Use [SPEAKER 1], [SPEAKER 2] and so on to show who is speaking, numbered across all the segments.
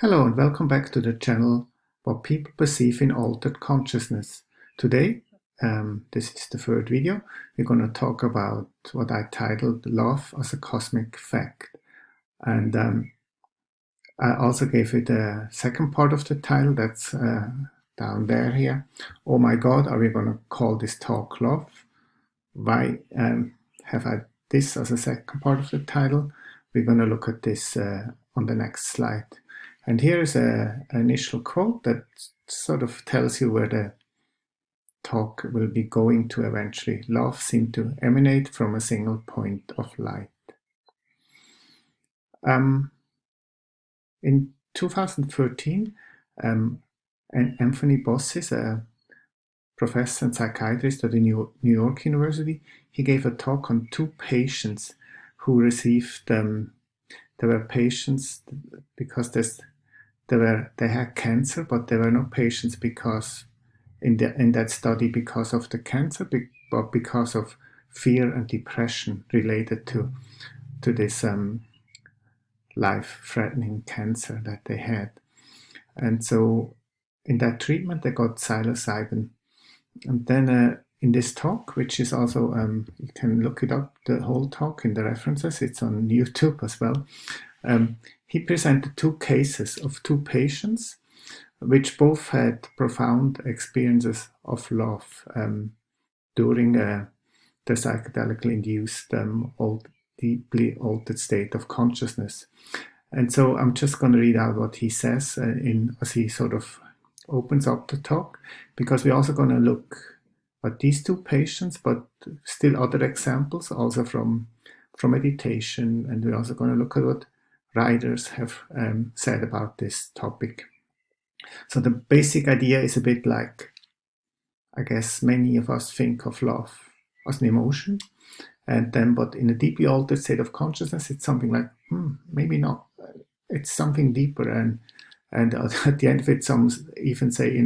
[SPEAKER 1] Hello and welcome back to the channel What People Perceive in Altered Consciousness. Today, this is the third video, we're going to talk about what I titled Love as a Cosmic Fact. And I also gave it a second part of the title that's down there here. Oh my God, are we going to call this talk love? Why have I this as a second part of the title? We're going to look at this on the next slide. And here is an initial quote that sort of tells you where the talk will be going to eventually. Love seemed to emanate from a single point of light. In 2013, Anthony Bossis, a professor and psychiatrist at the New York University, he gave a talk on two patients who received, there were patients because they had cancer, but there were no patients because in that study because of the cancer, but because of fear and depression related to this life-threatening cancer that they had. And so in that treatment, they got psilocybin. And then in this talk, which is also, you can look it up, the whole talk in the references, it's on YouTube as well. He presented two cases of two patients which both had profound experiences of love during the psychedelically induced deeply altered state of consciousness. And so I'm just going to read out what he says as he sort of opens up the talk, because we're also going to look at these two patients, but still other examples also from meditation, and we're also going to look at what writers have said about this topic. So the basic idea is a bit like, I guess many of us think of love as an emotion, and then but in a deeply altered state of consciousness, it's something like, maybe not. It's something deeper, and at the end of it, some even say,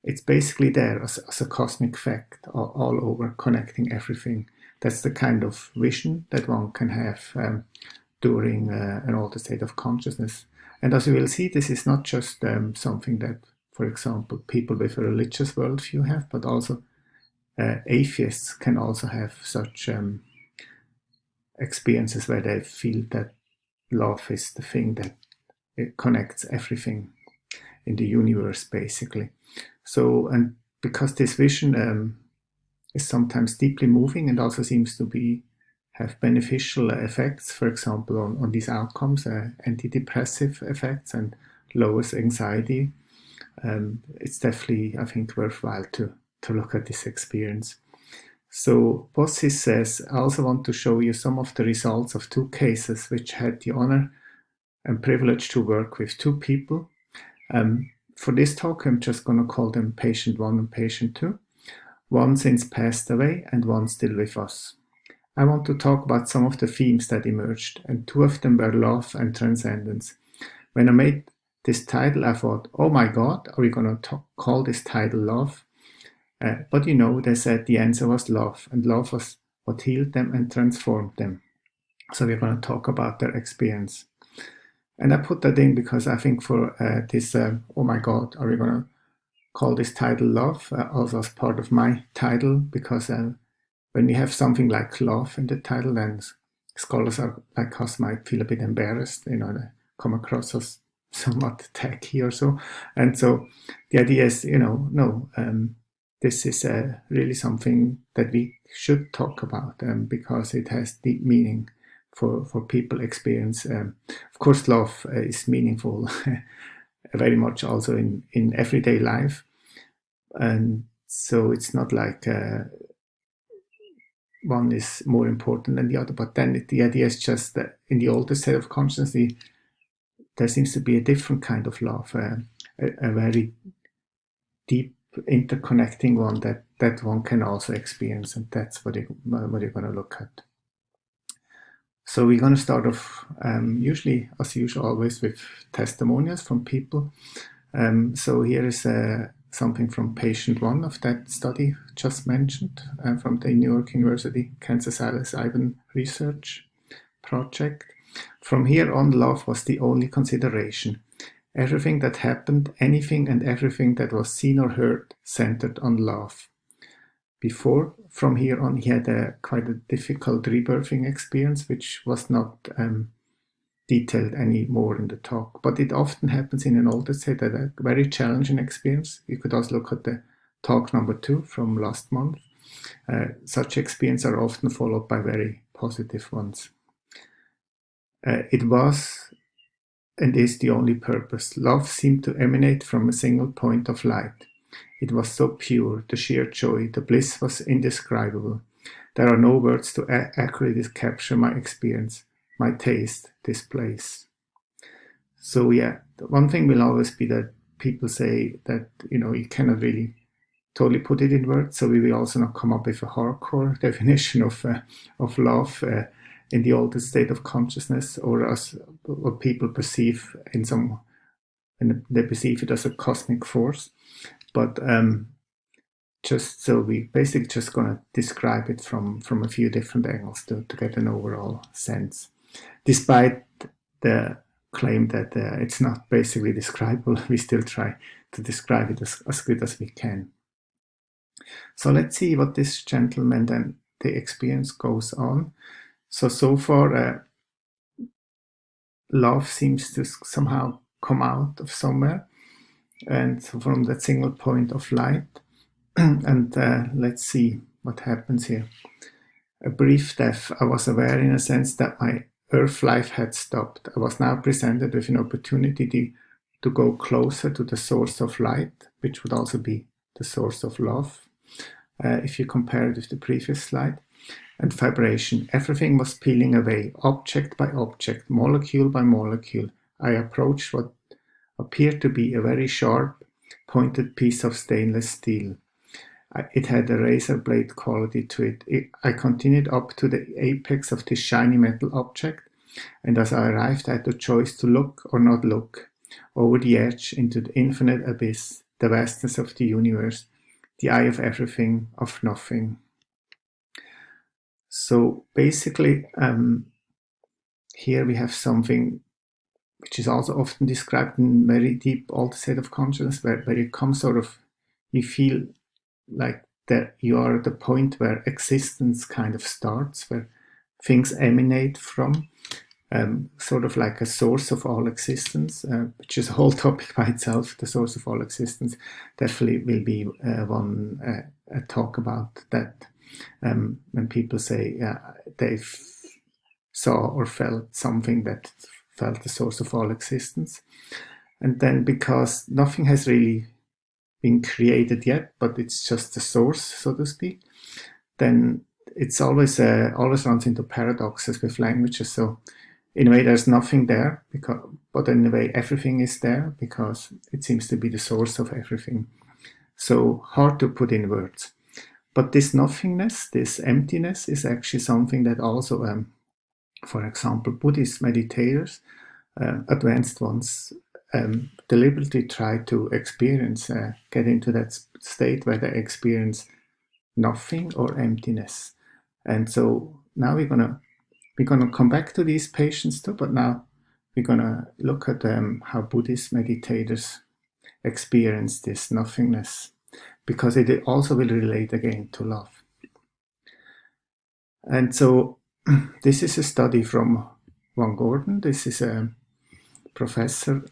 [SPEAKER 1] it's basically there as a cosmic fact, all over, connecting everything. That's the kind of vision that one can have during an altered state of consciousness. And as you will see, this is not just something that, for example, people with a religious worldview have, but also atheists can also have such experiences where they feel that love is the thing that it connects everything in the universe, basically. So, and because this vision is sometimes deeply moving and also seems to have beneficial effects, for example, on these outcomes, antidepressive effects, and lowers anxiety, it's definitely, I think, worthwhile to look at this experience. So Bossis says, I also want to show you some of the results of two cases which had the honor and privilege to work with two people. For this talk, I'm just going to call them patient 1 and patient 2. One since passed away and one still with us. I want to talk about some of the themes that emerged, and two of them were love and transcendence. When I made this title, I thought, oh my God, are we going to call this title love? But they said the answer was love, and love was what healed them and transformed them. So we're going to talk about their experience. And I put that in because I think for this, oh my God, are we going to call this title love? Also as part of my title, because when you have something like love in the title, then scholars like us might feel a bit embarrassed, they come across as somewhat tacky or so. And so the idea is, no, this is really something that we should talk about because it has deep meaning for people experience. Of course, love is meaningful very much also in everyday life. And so it's not like one is more important than the other, but then the idea is just that in the older state of consciousness, there seems to be a different kind of love, a very deep interconnecting one that one can also experience, and that's what you're going to look at. So we're going to start off usually, as usual, always with testimonials from people. So here is something from patient 1 of that study just mentioned from the New York University Cancer Psilocybin Research Project. From here on, love was the only consideration. Everything that happened, anything and everything that was seen or heard, centered on love. Before, from here on, he had quite a difficult rebirthing experience, which was not detailed anymore in the talk. But it often happens in an older state, that a very challenging experience. You could also look at the talk number 2 from last month. Such experiences are often followed by very positive ones. It was and is the only purpose. Love seemed to emanate from a single point of light. It was so pure, the sheer joy, the bliss was indescribable. There are no words to accurately capture my experience, my taste, this place. So yeah, one thing will always be that people say that, you cannot really totally put it in words, so we will also not come up with a hardcore definition of love in the older state of consciousness, or as what people perceive they perceive it as a cosmic force. But just so we basically just going to describe it from a few different angles to get an overall sense, despite the claim that it's not basically describable. We still try to describe it as good as we can. So let's see what this gentleman then the experience goes on. So far, love seems to somehow come out of somewhere, and from that single point of light. And let's see what happens here. A brief death. I was aware in a sense that my earth life had stopped. I was now presented with an opportunity to go closer to the source of light, which would also be the source of love, if you compare it with the previous slide. And vibration. Everything was peeling away, object by object, molecule by molecule. I approached what appeared to be a very sharp, pointed piece of stainless steel. It had a razor blade quality to it. I continued up to the apex of this shiny metal object, and as I arrived, I had the choice to look or not look, over the edge into the infinite abyss, the vastness of the universe, the eye of everything, of nothing. So basically, here we have something which is also often described in very deep altered state of consciousness, where you come you feel like that you are at the point where existence kind of starts, where things emanate from, sort of like a source of all existence, which is a whole topic by itself. The source of all existence definitely will be one talk about that. When people say they've saw or felt something that felt the source of all existence. And then because nothing has really been created yet, but it's just the source, so to speak, then it's always runs into paradoxes with languages. So in a way there's nothing there, but in a way everything is there, because it seems to be the source of everything. So hard to put in words. But this nothingness, this emptiness, is actually something that also, for example, Buddhist meditators, advanced ones, deliberately try to experience, get into that state where they experience nothing or emptiness. And so now we're gonna come back to these patients too, but now we're gonna look at how Buddhist meditators experience this nothingness, because it also will relate again to love. And so this is a study from Van Gordon. This is a professor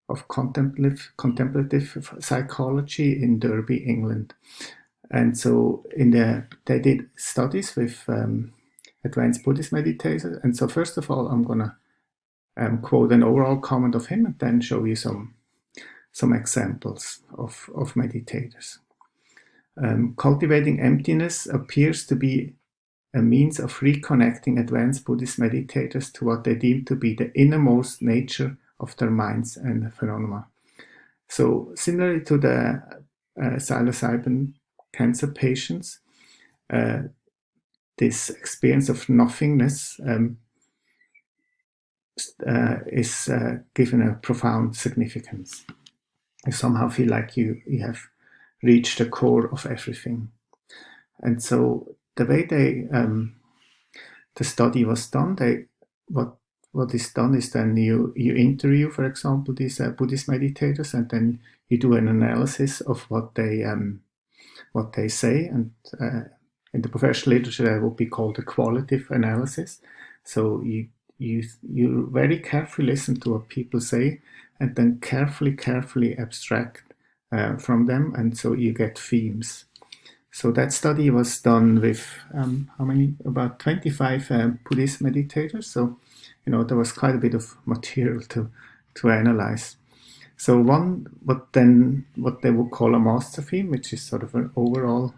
[SPEAKER 1] of contemplative psychology in Derby, England. And so they did studies with advanced Buddhist meditators. And so first of all, I'm going to quote an overall comment of him and then show you some examples of meditators. Cultivating emptiness appears to be a means of reconnecting advanced Buddhist meditators to what they deem to be the innermost nature of their minds and phenomena. So similarly to the psilocybin cancer patients, this experience of nothingness is given a profound significance. You somehow feel like you have reached the core of everything. And so the way the study was done, what what is done is then you interview, for example, these Buddhist meditators, and then you do an analysis of what they say, and in the professional literature that would be called a qualitative analysis. So you very carefully listen to what people say, and then carefully abstract from them, and so you get themes. So that study was done with how many? About 25 Buddhist meditators. So there was quite a bit of material to analyze. So what they would call a master theme, which is sort of an overall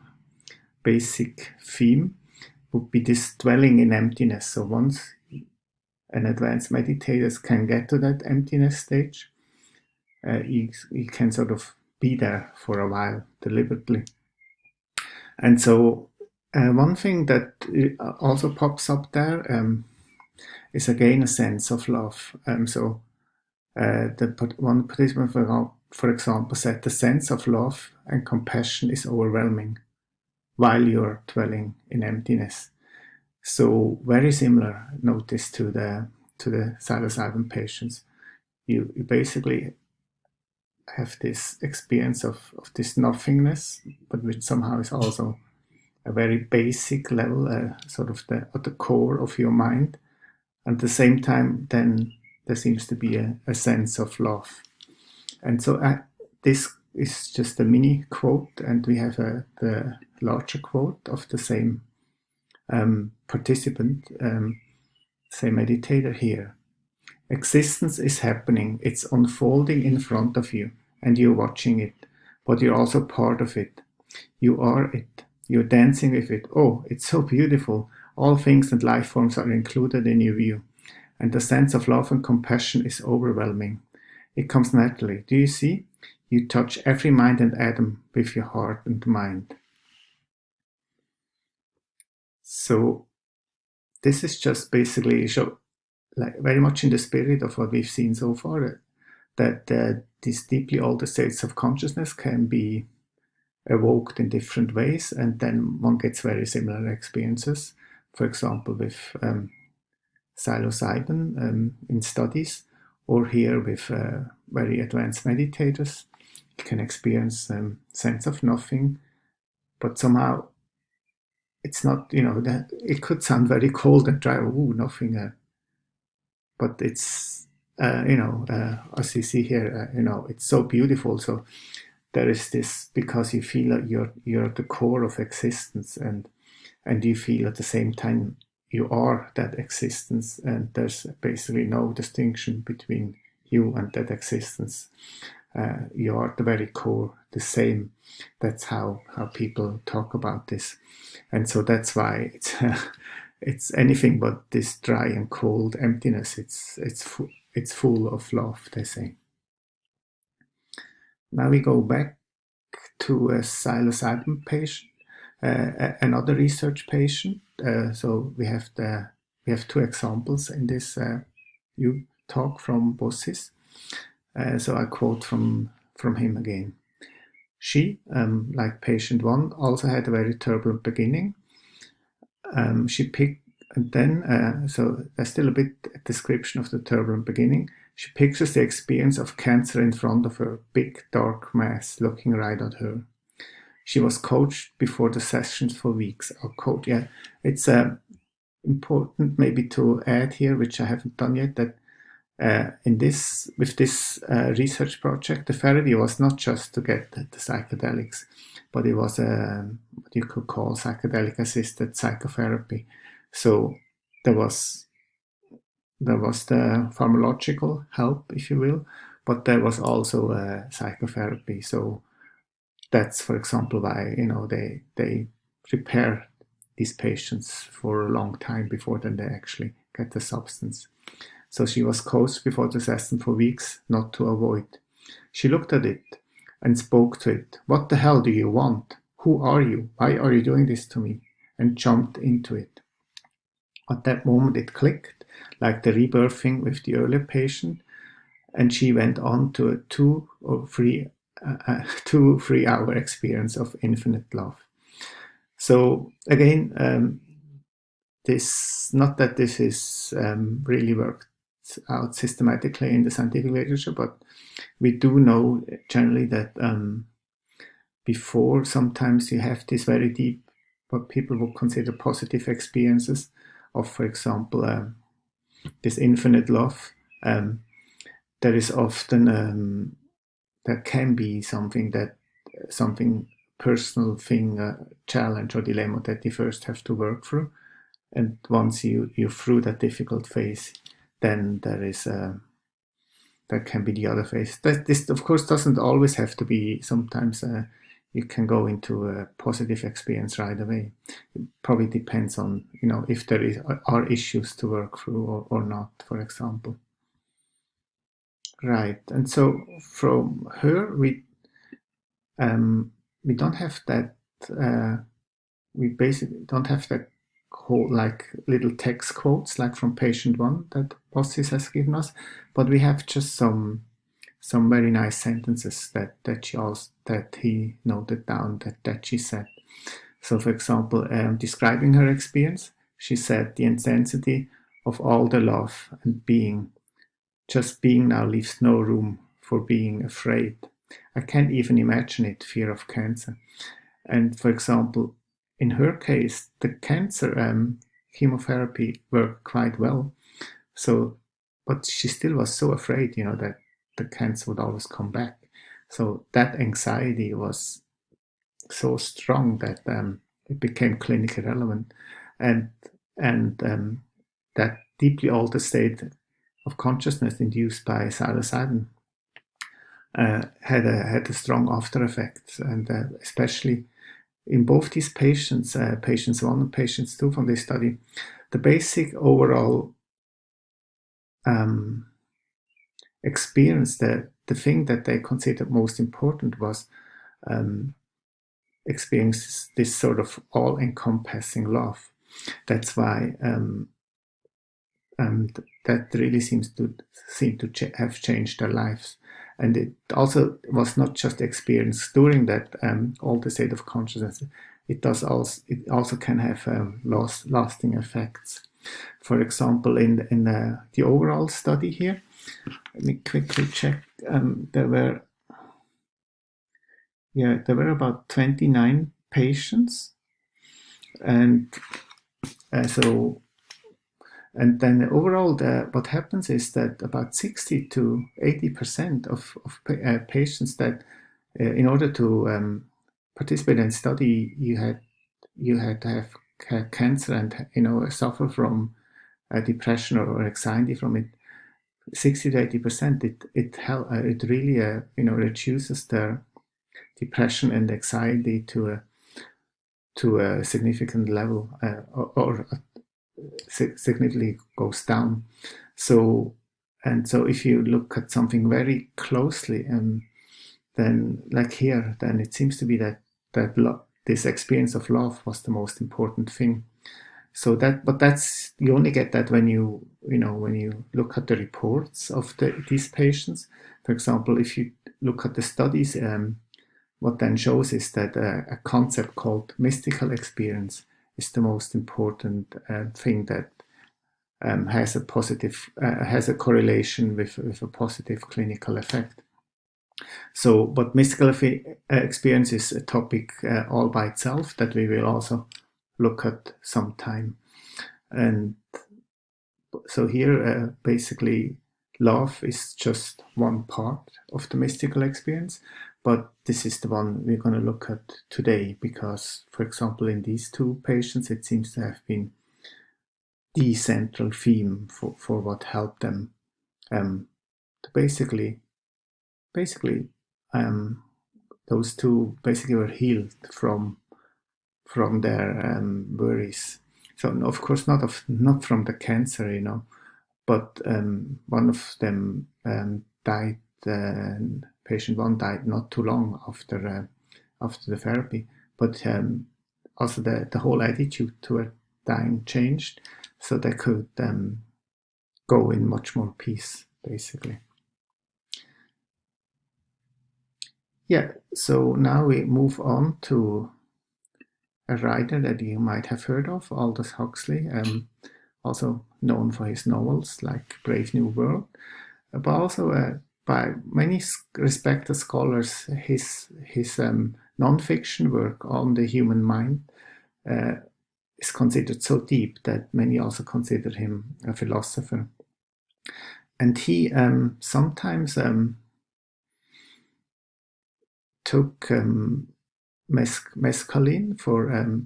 [SPEAKER 1] basic theme, would be this dwelling in emptiness. So once an advanced meditator can get to that emptiness stage, you can sort of be there for a while deliberately. And so one thing that also pops up there is again a sense of love. So one participant, for example, said the sense of love and compassion is overwhelming while you're dwelling in emptiness. So very similar, notice, to the psilocybin patients. You basically have this experience of this nothingness, but which somehow is also a very basic level, sort of at the core of your mind. And at the same time, then there seems to be a sense of love. And so this is just a mini quote, and we have the larger quote of the same participant, same meditator here. Existence is happening. It's unfolding in front of you, and you're watching it, but you're also part of it. You are it. You're dancing with it. Oh, it's so beautiful. All things and life forms are included in your view, and the sense of love and compassion is overwhelming. It comes naturally. Do you see? You touch every mind and atom with your heart and mind. So this is just basically very much in the spirit of what we've seen so far, that these deeply altered states of consciousness can be evoked in different ways, and then one gets very similar experiences. For example, with psilocybin in studies, or here with very advanced meditators, you can experience sense of nothing, but somehow it's not, that it could sound very cold and dry. Ooh, nothing. But it's as you see here, it's so beautiful. So there is this, because you feel that you're at the core of existence, and you feel at the same time you are that existence, and there's basically no distinction between you and that existence. You are at the very core, the same. That's how people talk about this, and so that's why it's anything but this dry and cold emptiness. It's full of love, they say. Now we go back to a psilocybin patient, another research patient. So we have two examples in this talk from Bossis. So I quote from him again. She, like patient one, also had a very turbulent beginning. She picked, and then, so there's still a bit a description of the turbulent beginning. She pictures the experience of cancer in front of her, big dark mass looking right at her. She was coached before the sessions for weeks. Yeah, it's important maybe to add here, which I haven't done yet, that with this research project, the therapy was not just to get the psychedelics, but it was what you could call psychedelic-assisted psychotherapy. So there was the pharmacological help, if you will, but there was also psychotherapy. So that's, for example, why they prepare these patients for a long time before then they actually get the substance. So she was coached before the session for weeks not to avoid. She looked at it and spoke to it. What the hell do you want? Who are you? Why are you doing this to me? And jumped into it. At that moment it clicked, like the rebirthing with the earlier patient, and she went on to a 2 or 3 hour experience of infinite love. So again, this, not that this is really worked out systematically in the scientific literature, but we do know generally that before sometimes you have this very deep, what people would consider positive experiences of, for example, this infinite love. There is often there can be something personal thing, challenge or dilemma that you first have to work through, and once you're through that difficult phase, then there can be the other phase. This of course doesn't always have to be. Sometimes you can go into a positive experience right away. It probably depends on if there are issues to work through or not, for example. Right, and so from her we don't have that. We basically don't have that whole like little text quotes like from patient one that Bossis has given us, but we have just some very nice sentences that he noted down that she said. So, for example, describing her experience, she said the intensity of all the love and just being now leaves no room for being afraid. I can't even imagine it, fear of cancer. And for example, in her case, the cancer chemotherapy worked quite well. So, but she still was so afraid, that the cancer would always come back. So that anxiety was so strong that it became clinically relevant, and that deeply altered state of consciousness induced by psilocybin had a strong after effect, and especially in both these patients, patients 1 and patients 2 from this study, the basic overall experience, the thing that they considered most important was experience this sort of all-encompassing love. That's why that really seem to have changed their lives. And it also was not just experienced during that altered state of consciousness. It also can have lasting effects. For example, in the overall study here, let me quickly check. There were about 29 patients, and and then overall, what happens is that about 60 to 80% of patients that, in order to participate in the study, you had to have cancer and suffer from depression or anxiety from it. 60 to 80%, it really reduces their depression and anxiety to a significant level, or significantly goes down. So if you look at something very closely, then like here, then it seems to be that this experience of love was the most important thing. So that's you only get that when you look at the reports of these patients. For example, if you look at the studies, what then shows is that a concept called mystical experience is the most important thing that has a correlation with a positive clinical effect. So, but mystical experience is a topic all by itself that we will also look at sometime. And so here, basically, love is just one part of the mystical experience, but this is the one we're going to look at today because, for example, in these 2 patients, it seems to have been the central theme for what helped them to basically those 2 basically were healed from their worries. So of course not from the cancer, but one of them died. Patient 1 died not too long after the therapy, but also the whole attitude toward dying changed, so they could go in much more peace, basically. Yeah, so now we move on to a writer that you might have heard of, Aldous Huxley, also known for his novels like Brave New World, but also by many respected scholars, his non-fiction work on the human mind is considered so deep that many also consider him a philosopher. And he sometimes took mescaline,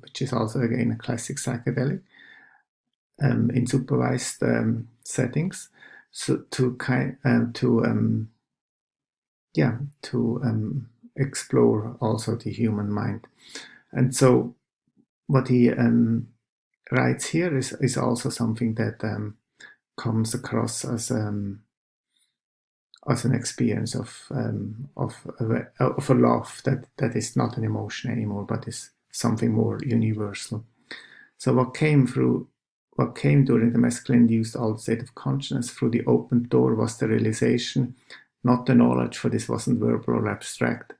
[SPEAKER 1] which is also again a classic psychedelic, in supervised settings, so to explore also the human mind. And so what he writes here is also something that comes across as an experience of a love that is not an emotion anymore, but is something more universal. So what came during the mescaline-induced altered state of consciousness through the open door was the realization, not the knowledge, for this wasn't verbal or abstract,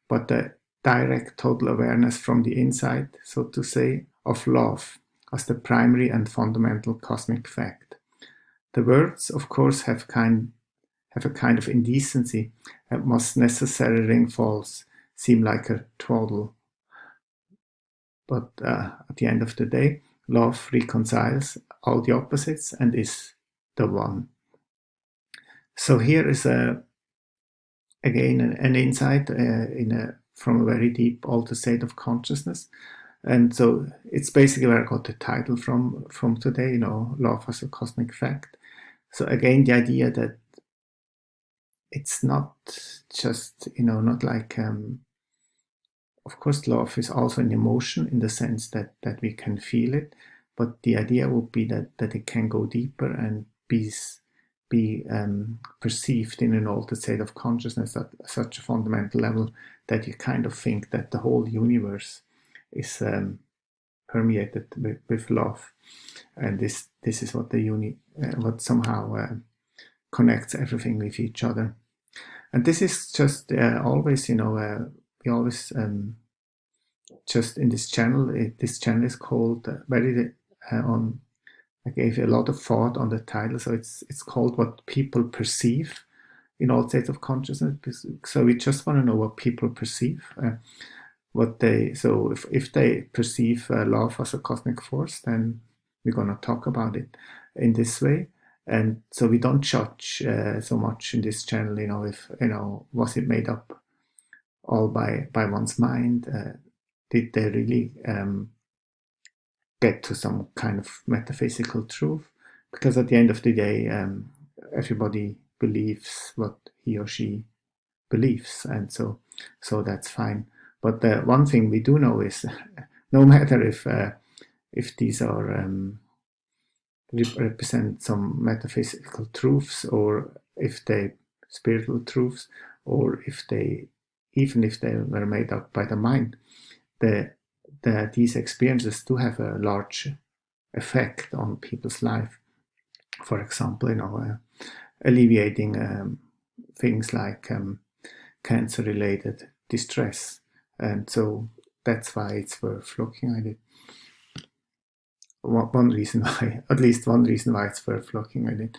[SPEAKER 1] but the direct total awareness from the inside, so to say, of love as the primary and fundamental cosmic fact. The words, of course, have a kind of indecency and must necessarily ring false, seem like a twaddle. But at the end of the day, love reconciles all the opposites and is the one. So here is again an insight from a very deep altered state of consciousness. And so it's basically where I got the title from today, love as a cosmic fact. So again, the idea that it's not just, not like, of course, love is also an emotion in the sense that we can feel it, but the idea would be that it can go deeper and be perceived in an altered state of consciousness at such a fundamental level that you kind of think that the whole universe is permeated with love, and this is what what somehow connects everything with each other. And this is just always, we always just in this channel. This channel is called I gave a lot of thought on the title, so it's called What People Perceive in All States of Consciousness. So we just want to know what people perceive, if they perceive love as a cosmic force, then we're going to talk about it in this way. And so we don't judge so much in this channel, if was it made up all by one's mind? Did they really get to some kind of metaphysical truth? Because at the end of the day, everybody believes what he or she believes, and so that's fine. But the one thing we do know is, no matter if these are represent some metaphysical truths, or if they spiritual truths, or even if they were made up by the mind, these experiences do have a large effect on people's life. For example, alleviating things like cancer-related distress, and so that's why it's worth looking at it. One reason why, at least one reason why it's worth looking at it.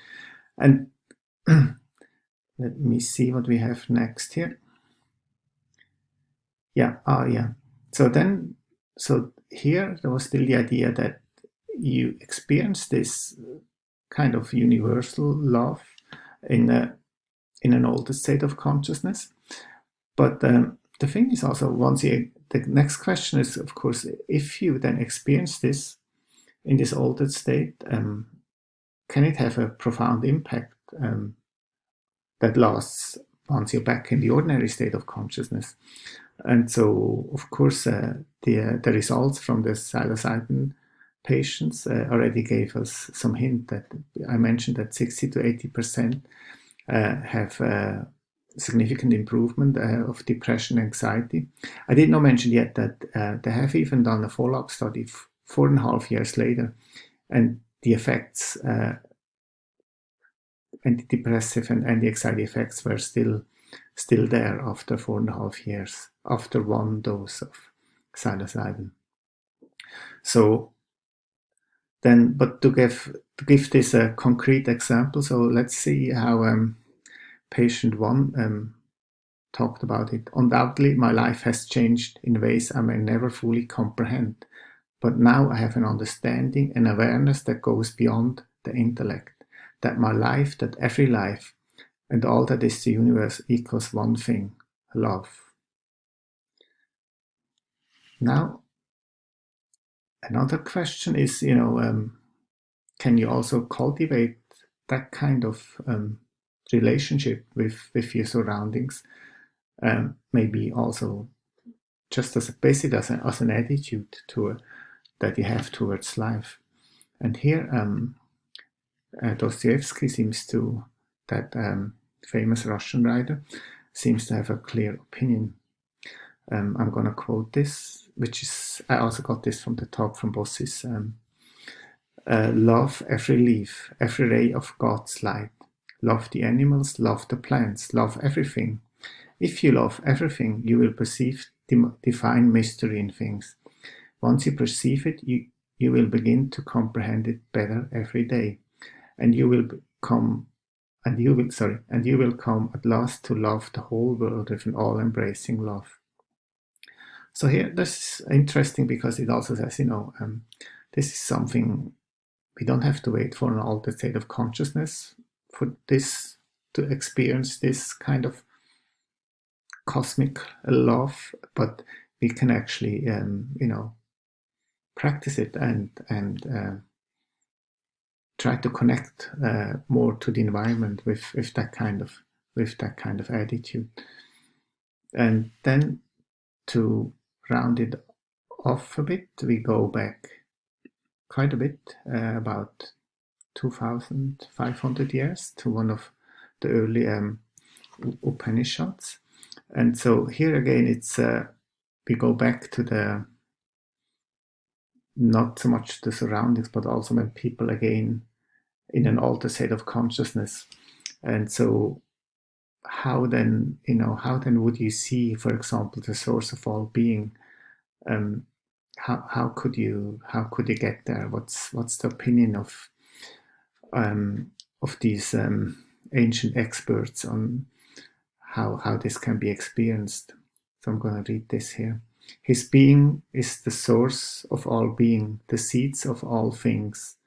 [SPEAKER 1] And let me see what we have next here. Yeah, So here there was still the idea that you experience this kind of universal love in an altered state of consciousness. But the thing is also, the next question is, of course, if you then experience this in this altered state, can it have a profound impact that lasts once you're back in the ordinary state of consciousness? And so, of course, the results from the psilocybin patients already gave us some hint that I mentioned that 60 to 80% have significant improvement of depression and anxiety. I did not mention yet that they have even done a follow-up study 4.5 years later, and the effects, antidepressive and anti-anxiety effects, were still there after 4.5 years, after one dose of psilocybin. So then, but to give this a concrete example, so let's see how patient one talked about it. Undoubtedly, my life has changed in ways I may never fully comprehend, but now I have an understanding and awareness that goes beyond the intellect, that my life, that every life, and all that is the universe equals one thing: love. Now, another question is, can you also cultivate that kind of relationship with your surroundings? Maybe also just as basically as an attitude that you have towards life. And here, Dostoevsky seems to, that famous Russian writer, seems to have a clear opinion. I'm going to quote this, which is, I also got this from the talk from Bossis. Love every leaf, every ray of God's light. Love the animals, love the plants, love everything. If you love everything, you will perceive divine mystery in things. Once you perceive it, you will begin to comprehend it better every day, and you will come at last to love the whole world with an all-embracing love. So here, this is interesting because it also says, this is something we don't have to wait for an altered state of consciousness for this to experience this kind of cosmic love, but we can actually, practice it and try to connect more to the environment with that kind of attitude. And then to round it off a bit, we go back quite a bit, about 2,500 years, to one of the early Upanishads. And so here again, it's we go back to the not so much the surroundings, but also when people again in an altered state of consciousness. And so how then would you see, for example, the source of all being? How could you get there? What's the opinion of these ancient experts on how this can be experienced? So I'm going to read this here. His being is the source of all being, the seeds of all things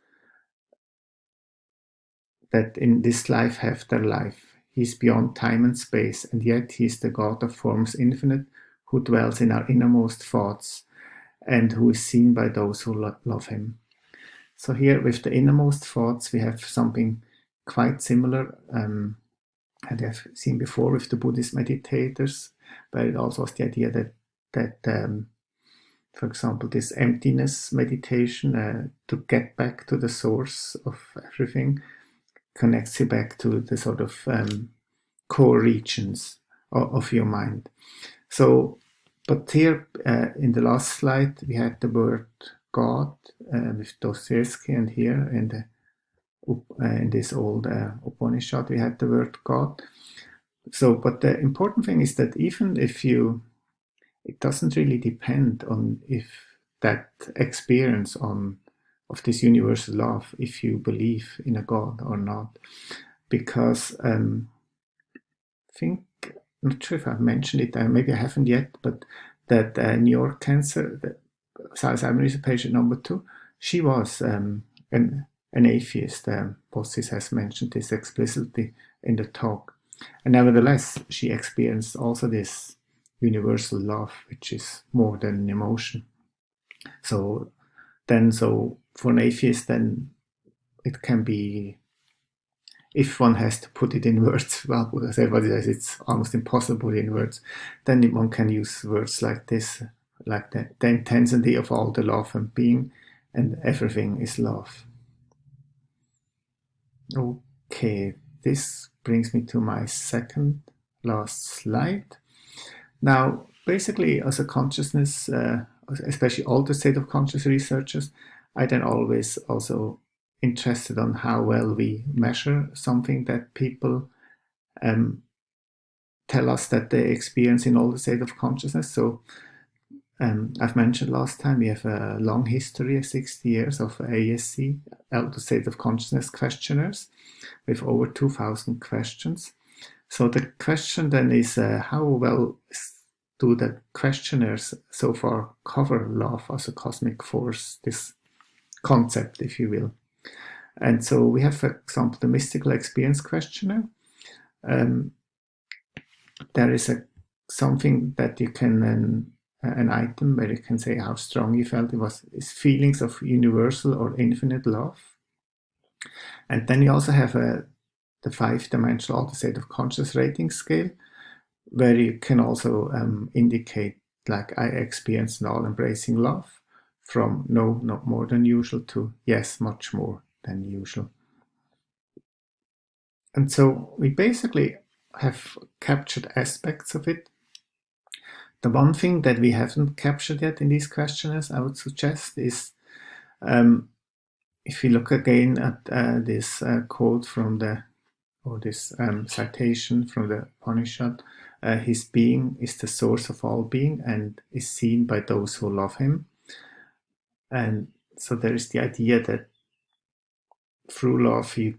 [SPEAKER 1] that in this life have their life. He is beyond time and space, and yet he is the God of forms infinite, who dwells in our innermost thoughts, and who is seen by those who love him. So here with the innermost thoughts, we have something quite similar I have seen before with the Buddhist meditators, but it also has the idea that for example, this emptiness meditation, to get back to the source of everything, connects you back to the sort of core regions of your mind. So, but here in the last slide, we had the word God with Dostoevsky, and here in this old Upanishad, we had the word God. So, but the important thing is that even if it doesn't really depend on if that experience of this universal love, if you believe in a God or not, because I'm not sure if I've mentioned it, maybe I haven't yet, but that New York Cancer, the Alzheimer's patient number 2, she was an atheist. Bossis has mentioned this explicitly in the talk. And nevertheless, she experienced also this universal love, which is more than an emotion. So for an atheist, then it can be, if one has to put it in words, well, as everybody says, it's almost impossible in words, then one can use words like this, like the intensity of all the love and being, and everything is love. Okay, this brings me to my second last slide. Now, basically, as a consciousness, especially altered state of conscious researchers, I then always also interested on how well we measure something that people tell us that they experience in altered state of consciousness. So I've mentioned last time we have a long history of 60 years of ASC, Altered State of Consciousness questionnaires, with over 2,000 questions. So the question then is, how well do the questionnaires so far cover love as a cosmic force, this concept, if you will? And so we have, for example, the Mystical Experience Questionnaire. There is something that you can, an item where you can say how strong you felt it was, is feelings of universal or infinite love. And then you also have the 5-dimensional Altered State of Consciousness rating scale, where you can also indicate, like, I experienced an all-embracing love, from no, not more than usual, to yes, much more than usual. And so we basically have captured aspects of it. The one thing that we haven't captured yet in these questionnaires, I would suggest, is if you look again at this quote from this citation from the Upanishad, his being is the source of all being and is seen by those who love him. And so there is the idea that through love you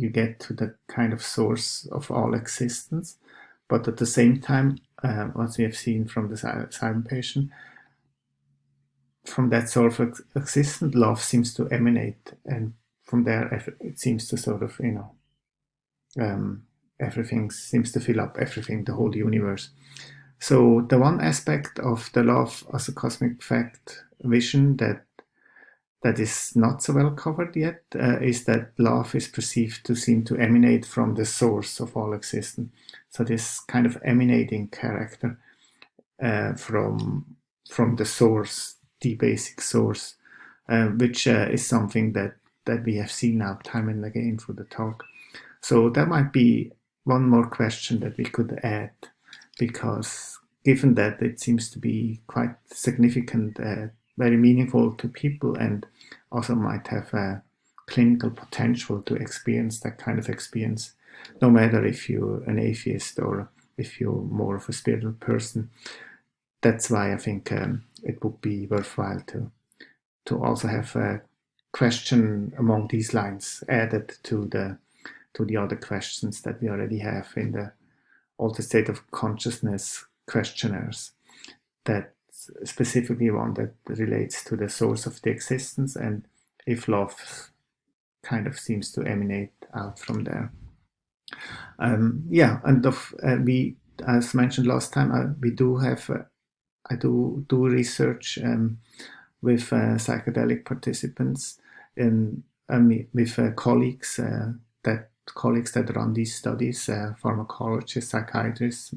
[SPEAKER 1] get to the kind of source of all existence, but at the same time, as we have seen from the silent patient, from that sort of existent, love seems to emanate, and from there it seems to sort of, everything seems to fill up everything, the whole universe. So the one aspect of the love as a cosmic fact vision that is not so well covered yet is that love is perceived to seem to emanate from the source of all existence. So this kind of emanating character from the source, the basic source, which is something that we have seen now time and again through the talk. So that might be one more question that we could add, because given that it seems to be quite significant, very meaningful to people, and also might have a clinical potential to experience that kind of experience, no matter if you're an atheist or if you're more of a spiritual person. That's why I think it would be worthwhile to also have a question among these lines added to the other questions that we already have in the Altered State of Consciousness questionnaires, that specifically one that relates to the source of the existence, and if love kind of seems to emanate out from there. And we, as mentioned last time, we do have I do research with psychedelic participants and with colleagues that run these studies, pharmacologists, psychiatrists,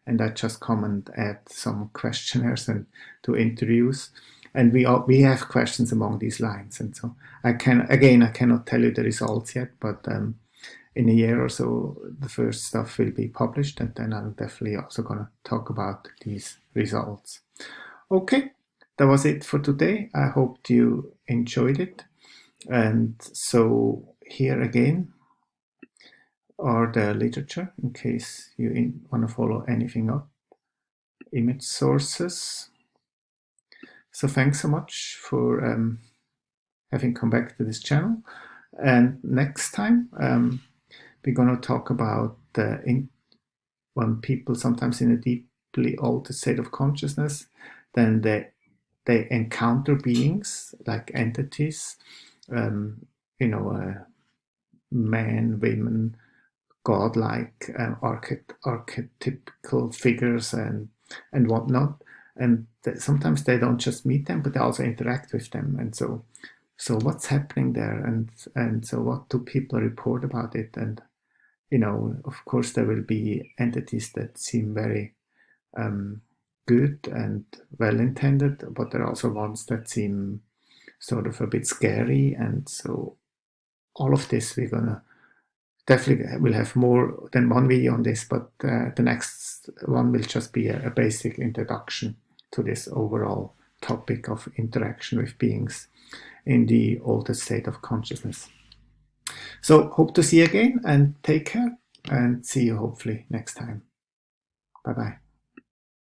[SPEAKER 1] and I just come and add some questionnaires and to interviews, and we have questions among these lines. And so I cannot tell you the results yet, but in a year or so the first stuff will be published, and then I'm definitely also going to talk about these results. Okay, that was it for today. I hope you enjoyed it. And so here again are the literature, in case you want to follow anything up. Image sources. So thanks so much for having come back to this channel. And next time we're going to talk about when people sometimes in a deeply altered state of consciousness, then they encounter beings like entities, men, women, godlike archetypical figures and whatnot, and sometimes they don't just meet them, but they also interact with them. And so what's happening there, and so what do people report about it? And of course there will be entities that seem very good and well intended, but there are also ones that seem sort of a bit scary. And so all of this, we're gonna definitely will have more than one video on this, but the next one will just be a basic introduction to this overall topic of interaction with beings in the altered state of consciousness. So hope to see you again, and take care, and see you hopefully next time. Bye bye.